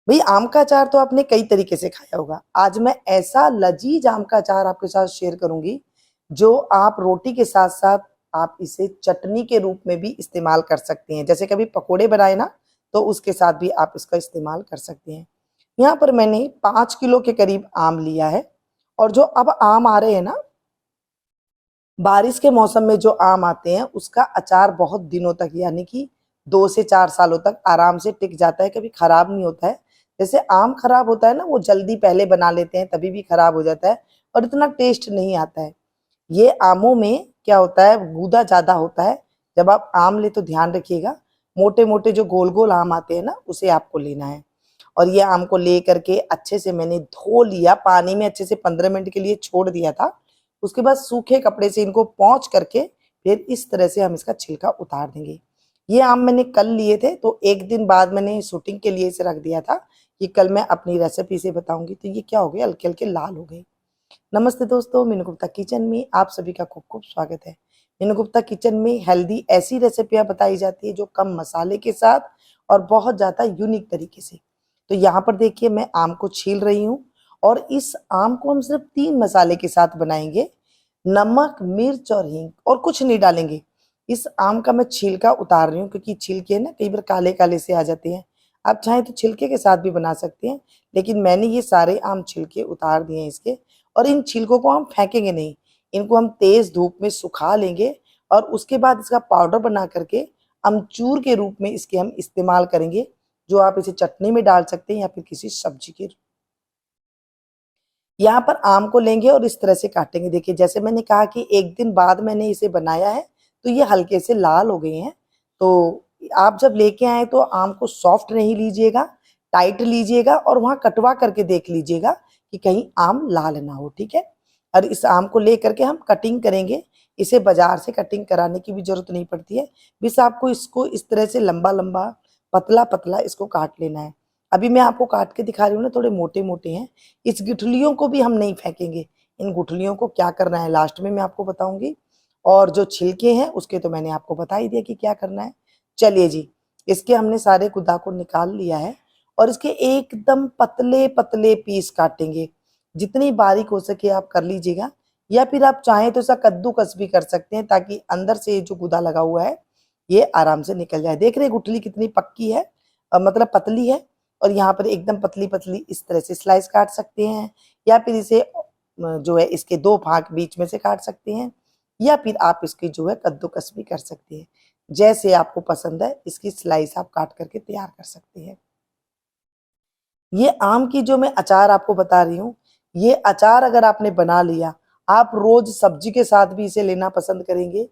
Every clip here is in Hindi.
भाई आम का अचार तो आपने कई तरीके से खाया होगा। आज मैं ऐसा लजीज आम का अचार आपके साथ शेयर करूंगी जो आप रोटी के साथ साथ आप इसे चटनी के रूप में भी इस्तेमाल कर सकते हैं। जैसे कभी पकोड़े बनाए ना, तो उसके साथ भी आप इसका इस्तेमाल कर सकते हैं। यहाँ पर मैंने 5 किलो के करीब आम लिया है। और जो अब आम आ रहे हैं ना, बारिश के मौसम में जो आम आते हैं उसका अचार बहुत दिनों तक, यानी कि 2 से 4 सालों तक आराम से टिक जाता है, कभी खराब नहीं होता है। जैसे आम खराब होता है ना, वो जल्दी पहले बना लेते हैं तभी भी खराब हो जाता है और इतना टेस्ट नहीं आता है। ये आमों में क्या होता है, गूदा ज्यादा होता है। जब आप आम ले तो ध्यान रखिएगा, मोटे मोटे जो गोल गोल आम आते हैं ना, उसे आपको लेना है। और ये आम को ले करके अच्छे से मैंने धो लिया, पानी में अच्छे से 15 मिनट के लिए छोड़ दिया था। उसके बाद सूखे कपड़े से इनको पोंछ करके फिर इस तरह से हम इसका छिलका उतार देंगे। ये आम मैंने कल लिए थे, तो एक दिन बाद मैंने शूटिंग के लिए इसे रख दिया था कि कल मैं अपनी रेसिपी से बताऊंगी। तो ये क्या हो गया, हल्के हल्के लाल हो गए। नमस्ते दोस्तों, मीनू गुप्ता किचन में आप सभी का खूब खूब स्वागत है। मीनू गुप्ता किचन में हेल्दी ऐसी रेसिपियां बताई जाती है जो कम मसाले के साथ और बहुत ज्यादा यूनिक तरीके से। तो यहाँ पर देखिए, मैं आम को छील रही हूँ और इस आम को हम सिर्फ 3 मसाले के साथ बनाएंगे। नमक, मिर्च और हींग, और कुछ नहीं डालेंगे। इस आम का मैं छिलका उतार रही हूँ क्योंकि छिलके ना कई बार काले काले से आ जाते हैं। आप चाहें तो छिलके के साथ भी बना सकते हैं, लेकिन मैंने ये सारे आम छिलके उतार दिए हैं इसके। और इन छिलकों को हम फेंकेंगे नहीं, इनको हम तेज धूप में सुखा लेंगे और उसके बाद इसका पाउडर बना करके अमचूर के रूप में इसके हम इस्तेमाल करेंगे, जो आप इसे चटनी में डाल सकते हैं या फिर किसी सब्जी के। यहाँ पर आम को लेंगे और इस तरह से काटेंगे। देखिए, जैसे मैंने कहा कि एक दिन बाद मैंने इसे बनाया है, तो ये हल्के से लाल हो गए हैं। तो आप जब लेके आए तो आम को सॉफ्ट नहीं लीजिएगा, टाइट लीजिएगा और वहां कटवा करके देख लीजिएगा कि कहीं आम लाल ना हो, ठीक है। और इस आम को ले करके हम कटिंग करेंगे। इसे बाजार से कटिंग कराने की भी जरूरत नहीं पड़ती है। बस आपको इसको इस तरह से लंबा लंबा, पतला पतला इसको काट लेना है। अभी मैं आपको काट के दिखा रही हूँ ना, थोड़े मोटे मोटे हैं। इस गुठलियों को भी हम नहीं फेंकेंगे। इन गुठलियों को क्या करना है लास्ट में मैं आपको बताऊंगी। और जो छिलके हैं उसके तो मैंने आपको बता ही दिया कि क्या करना है। चलिए जी, इसके हमने सारे गुदा को निकाल लिया है और इसके एकदम पतले पतले पीस काटेंगे। जितनी बारीक हो सके आप कर लीजिएगा, या फिर आप चाहें तो इसका कद्दूकस भी कर सकते हैं, ताकि अंदर से जो गुदा लगा हुआ है ये आराम से निकल जाए। देख रहे हैं गुठली कितनी पक्की है, मतलब पतली है। और यहाँ पर एकदम पतली पतली इस तरह से स्लाइस काट सकते हैं, या फिर इसे जो है इसके 2 भाग बीच में से काट सकते हैं, या फिर आप इसकी जो है कद्दूकस भी कर सकते हैं। जैसे आपको पसंद है इसकी स्लाइस आप काट करके तैयार कर सकते हैं। ये आम की जो मैं अचार आपको बता रही हूँ, ये अचार अगर आपने बना लिया, आप रोज सब्जी के साथ भी इसे लेना पसंद करेंगे,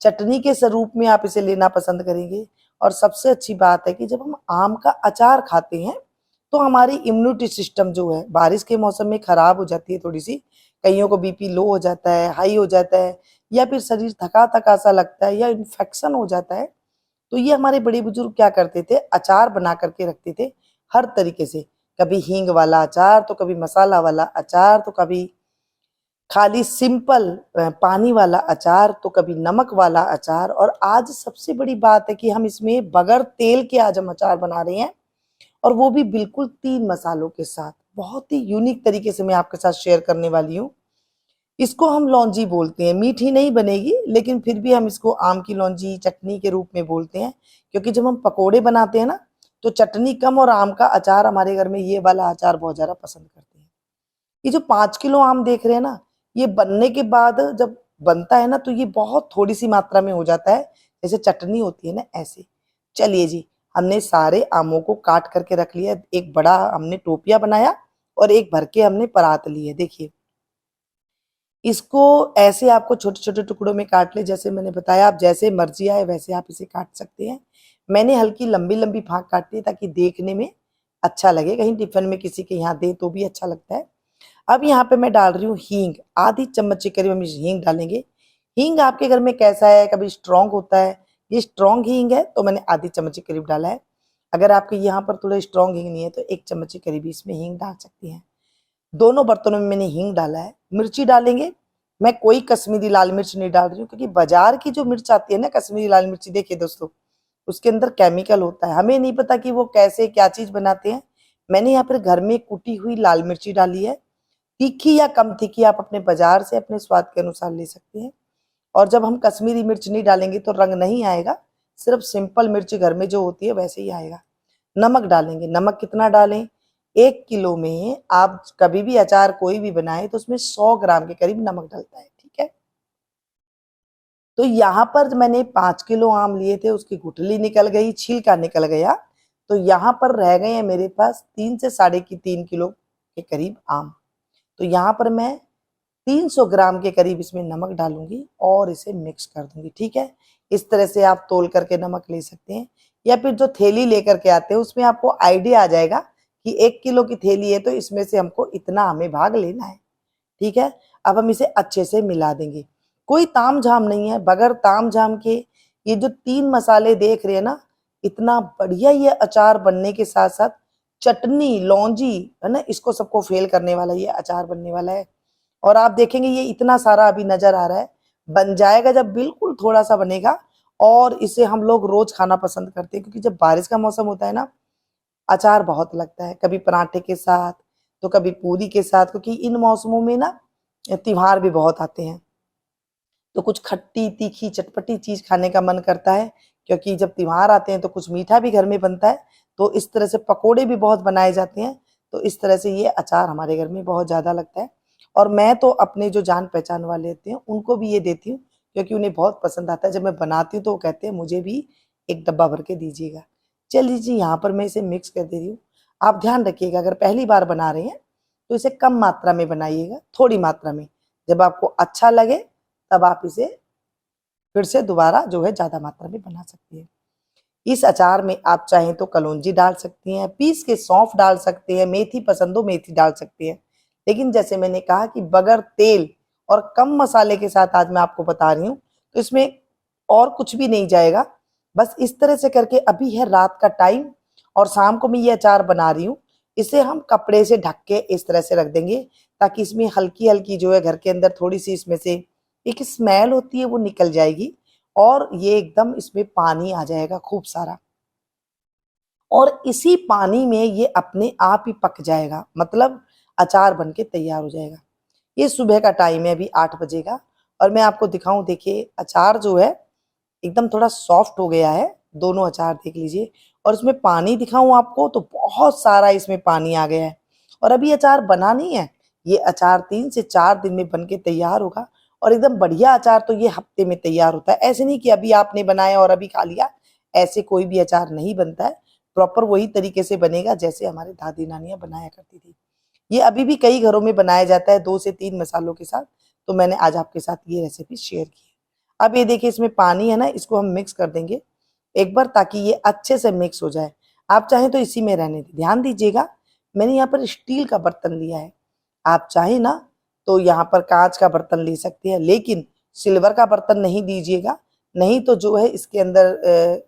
चटनी के स्वरूप में आप इसे लेना पसंद करेंगे। और सबसे अच्छी बात है कि जब हम आम का अचार खाते हैं तो हमारी इम्यूनिटी सिस्टम जो है बारिश के मौसम में खराब हो जाती है थोड़ी सी। कईयों को बीपी लो हो जाता है, हाई हो जाता है, या फिर शरीर थका थका सा लगता है, या इन्फेक्शन हो जाता है। तो ये हमारे बड़े बुजुर्ग क्या करते थे, अचार बना करके रखते थे हर तरीके से। कभी हींग वाला अचार, तो कभी मसाला वाला अचार, तो कभी खाली सिंपल पानी वाला अचार, तो कभी नमक वाला अचार। और आज सबसे बड़ी बात है कि हम इसमें बगैर तेल के आज हम अचार बना रहे हैं, और वो भी बिल्कुल 3 मसालों के साथ। बहुत ही यूनिक तरीके से मैं आपके साथ शेयर करने वाली हूँ। इसको हम लौंजी बोलते हैं। मीठी नहीं बनेगी, लेकिन फिर भी हम इसको आम की लौंजी चटनी के रूप में बोलते हैं, क्योंकि जब हम पकोड़े बनाते हैं ना, तो चटनी कम और आम का अचार हमारे घर में ये वाला अचार बहुत ज्यादा पसंद करते हैं। ये जो 5 किलो आम देख रहे हैं ना, ये बनने के बाद जब बनता है ना, तो ये बहुत थोड़ी सी मात्रा में हो जाता है, जैसे चटनी होती है ना ऐसे। चलिए जी, हमने सारे आमों को काट करके रख लिया। एक बड़ा हमने टोपिया बनाया और एक भर के हमने परात ली है। देखिए, इसको ऐसे आपको छोटे छोटे टुकड़ों में काट ले, जैसे मैंने बताया। आप जैसे मर्जी आए वैसे आप इसे काट सकते हैं। मैंने हल्की लंबी लंबी फाँक काटी है ताकि देखने में अच्छा लगे, कहीं टिफिन में किसी के यहाँ दे तो भी अच्छा लगता है। अब यहाँ पे मैं डाल रही हूँ हींग, आधी चम्मच के करीब हम हींग डालेंगे। हींग आपके घर में कैसा है, कभी स्ट्रॉन्ग होता है, ये स्ट्रॉन्ग हींग है तो मैंने आधी चम्मच के करीब डाला है। अगर आपके यहाँ पर थोड़ा स्ट्रॉन्ग हींग नहीं है तो 1 चम्मच के करीब इसमें हींग डाल सकती हैं। दोनों बर्तनों में मैंने हींग डाला है। मिर्ची डालेंगे। मैं कोई कश्मीरी लाल मिर्च नहीं डाल रही हूँ, क्योंकि बाजार की जो मिर्च आती है ना कश्मीरी लाल मिर्ची, देखिए दोस्तों, उसके अंदर केमिकल होता है। हमें नहीं पता कि वो कैसे क्या चीज बनाते हैं। मैंने यहाँ पर घर में कुटी हुई लाल मिर्ची डाली है। तीखी या कम तीखी आप अपने बाजार से अपने स्वाद के अनुसार ले सकते हैं। और जब हम कश्मीरी मिर्च नहीं डालेंगे तो रंग नहीं आएगा, सिर्फ सिंपल मिर्च घर में जो होती है वैसे ही आएगा। नमक डालेंगे। नमक कितना डालें? 1 किलो में आप कभी भी अचार कोई भी बनाए तो उसमें 100 ग्राम के करीब नमक डलता है, ठीक है। तो यहाँ पर मैंने 5 किलो आम लिए थे, उसकी गुठली निकल गई, छिलका निकल गया, तो यहाँ पर रह गए हैं मेरे पास 3 से 3.5 किलो के करीब आम। तो यहाँ पर मैं 300 ग्राम के करीब इसमें नमक डालूंगी और इसे मिक्स कर दूंगी, ठीक है। इस तरह से आप तोल करके नमक ले सकते हैं, या फिर जो थैली लेकर के आते हैं उसमें आपको आइडिया आ जाएगा कि 1 किलो की थैली है तो इसमें से हमको इतना हमें भाग लेना है, ठीक है। अब हम इसे अच्छे से मिला देंगे। कोई ताम झाम नहीं है, बगैर ताम झाम के ये जो 3 मसाले देख रहे हैं ना, इतना बढ़िया ये अचार बनने के साथ साथ चटनी, लौंजी है ना, इसको सबको फेल करने वाला ये अचार बनने वाला है। और आप देखेंगे ये इतना सारा अभी नजर आ रहा है, बन जाएगा जब बिल्कुल थोड़ा सा बनेगा। और इसे हम लोग रोज खाना पसंद करते हैं, क्योंकि जब बारिश का मौसम होता है ना, अचार बहुत लगता है, कभी पराठे के साथ तो कभी पूरी के साथ, क्योंकि इन मौसमों में ना त्योहार भी बहुत आते हैं, तो कुछ खट्टी तीखी चटपटी चीज खाने का मन करता है। क्योंकि जब त्योहार आते हैं तो कुछ मीठा भी घर में बनता है, तो इस तरह से पकोड़े भी बहुत बनाए जाते हैं। तो इस तरह से ये अचार हमारे घर में बहुत ज्यादा लगता है। और मैं तो अपने जो जान पहचान वाले होते हैं उनको भी ये देती हूँ, क्योंकि उन्हें बहुत पसंद आता है। जब मैं बनाती हूँ तो वो कहते हैं मुझे भी एक डब्बा भर के दीजिएगा। चलिए जी, यहाँ पर मैं इसे मिक्स कर दे रही हूँ। आप ध्यान रखिएगा, अगर पहली बार बना रहे हैं तो इसे कम मात्रा में बनाइएगा, थोड़ी मात्रा में। जब आपको अच्छा लगे तब आप इसे फिर से दोबारा जो है ज्यादा मात्रा में बना सकती हैं। इस अचार में आप चाहें तो कलौंजी डाल सकती हैं, पीस के सौंफ डाल सकते हैं, मेथी पसंद हो मेथी डाल सकती हैं। लेकिन जैसे मैंने कहा कि बगैर तेल और कम मसाले के साथ आज मैं आपको बता रही हूँ, तो इसमें और कुछ भी नहीं जाएगा। बस इस तरह से करके, अभी है रात का टाइम और शाम को मैं ये अचार बना रही हूँ, इसे हम कपड़े से ढक के इस तरह से रख देंगे, ताकि इसमें हल्की हल्की जो है घर के अंदर थोड़ी सी इसमें से एक स्मेल होती है वो निकल जाएगी, और ये एकदम इसमें पानी आ जाएगा खूब सारा, और इसी पानी में ये अपने आप ही पक जाएगा, मतलब अचार बन के तैयार हो जाएगा। ये सुबह का टाइम है, अभी 8 बजे का, और मैं आपको दिखाऊं, देखिए अचार जो है एकदम थोड़ा सॉफ्ट हो गया है, दोनों अचार देख लीजिए। और इसमें पानी दिखाऊं आपको तो बहुत सारा इसमें पानी आ गया है। और अभी अचार बना नहीं है, ये अचार 3 से 4 दिन में बन के तैयार होगा। और एकदम बढ़िया अचार तो ये हफ्ते में तैयार होता है। ऐसे नहीं कि अभी आपने बनाया और अभी खा लिया, ऐसे कोई भी अचार नहीं बनता है। प्रॉपर वही तरीके से बनेगा जैसे हमारे दादी नानियां बनाया करती थी। ये अभी भी कई घरों में बनाया जाता है 2 से 3 मसालों के साथ। तो मैंने आज आपके साथ ये रेसिपी शेयर की है। अब ये देखिए इसमें पानी है ना, इसको हम मिक्स कर देंगे एक बार, ताकि ये अच्छे से मिक्स हो जाए। आप चाहें तो इसी में रहने दें। ध्यान दीजिएगा, मैंने यहाँ पर स्टील का बर्तन लिया है। आप चाहें ना तो यहाँ पर कांच का बर्तन ले सकते हैं, लेकिन सिल्वर का बर्तन नहीं दीजिएगा। नहीं तो जो है इसके अंदर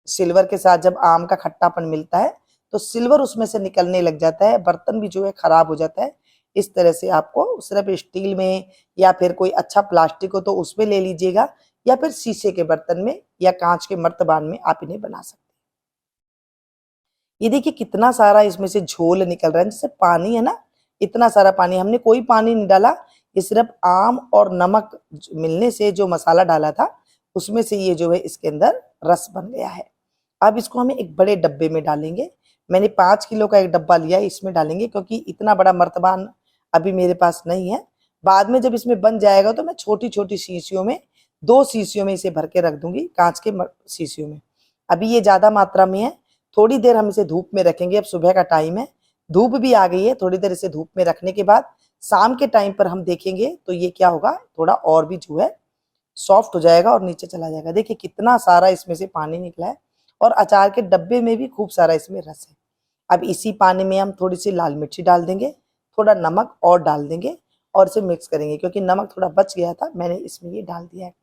सिल्वर के साथ जब आम का खट्टापन मिलता है तो सिल्वर उसमें से निकलने लग जाता है, बर्तन भी जो है खराब हो जाता है। इस तरह से आपको सिर्फ स्टील में या फिर कोई अच्छा प्लास्टिक हो तो उसमें ले लीजिएगा, या फिर शीशे के बर्तन में या कांच के मर्तबान में आप इन्हें बना सकते हैं। ये देखिए कितना सारा इसमें से झोल निकल रहा है, जैसे पानी है ना, इतना सारा पानी, हमने कोई पानी नहीं डाला। ये सिर्फ आम और नमक मिलने से जो मसाला डाला था उसमें से ये जो है इसके अंदर रस बन गया है। अब इसको हमें एक बड़े डब्बे में डालेंगे। मैंने 5 किलो का एक डब्बा लिया है, इसमें डालेंगे, क्योंकि इतना बड़ा मर्तबान अभी मेरे पास नहीं है। बाद में जब इसमें बन जाएगा तो मैं छोटी छोटी शीशियों में, 2 शीशियों में इसे भर के रख दूंगी, कांच के शीशियों में। अभी ये ज्यादा मात्रा में है, थोड़ी देर हम इसे धूप में रखेंगे। अब सुबह का टाइम है, धूप भी आ गई है, थोड़ी देर इसे धूप में रखने के बाद शाम के टाइम पर हम देखेंगे तो ये क्या होगा, थोड़ा और भी जो है सॉफ्ट हो जाएगा और नीचे चला जाएगा। देखिए कितना सारा इसमें से पानी निकला है, और अचार के डब्बे में भी खूब सारा इसमें रस है। अब इसी पानी में हम थोड़ी सी लाल मिर्ची डाल देंगे, थोड़ा नमक और डाल देंगे, और इसे मिक्स करेंगे, क्योंकि नमक थोड़ा बच गया था, मैंने इसमें ये डाल दिया है।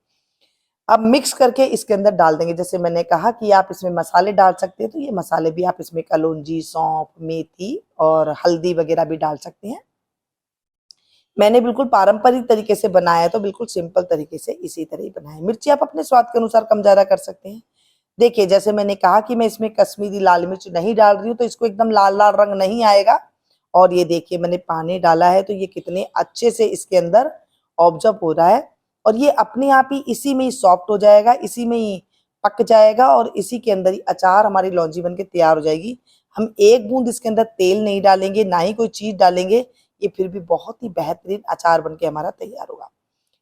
अब मिक्स करके इसके अंदर डाल देंगे। जैसे मैंने कहा कि आप इसमें मसाले डाल सकते हैं, तो ये मसाले भी आप इसमें कलौंजी, सौंफ, मेथी और हल्दी वगैरह भी डाल सकते हैं। मैंने बिल्कुल पारंपरिक तरीके से बनाया है, तो बिल्कुल सिंपल तरीके से इसी तरह ही बनाया है। मिर्ची आप अपने स्वाद के अनुसार कम ज्यादा कर सकते हैं। देखिए जैसे मैंने कहा कि मैं इसमें कश्मीरी लाल मिर्च नहीं डाल रही हूँ, तो इसको एकदम लाल लाल रंग नहीं आएगा। और ये देखिए मैंने पानी डाला है, तो ये कितने अच्छे से इसके अंदर ऑब्जर्व हो रहा है, और ये अपने आप ही इसी में ही सॉफ्ट हो जाएगा, इसी में ही पक जाएगा, और इसी के अंदर ही अचार हमारी लौंजी बन के तैयार हो जाएगी। हम एक बूंद इसके अंदर तेल नहीं डालेंगे, ना ही कोई चीज डालेंगे, ये फिर भी बहुत ही बेहतरीन अचार बन के हमारा तैयार होगा।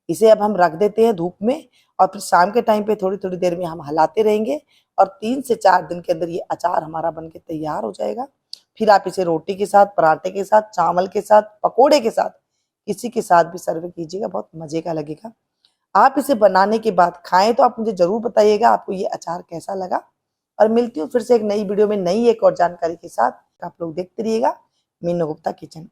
इसे अब हम रख देते हैं धूप में, और फिर शाम के टाइम पे थोड़ी थोड़ी देर में हम हलाते रहेंगे, और 3 से 4 दिन के अंदर ये अचार हमारा बन के तैयार हो जाएगा। फिर आप इसे रोटी के साथ, पराठे के साथ, चावल के साथ, पकोड़े के साथ, किसी के साथ भी सर्व कीजिएगा, बहुत मजे का लगेगा। आप इसे बनाने के बाद खाएं तो आप मुझे जरूर बताइएगा आपको ये अचार कैसा लगा। और मिलती हूँ फिर से एक नई वीडियो में नई एक और जानकारी के साथ। आप लोग देखते रहिएगा मीनू गुप्ता किचन।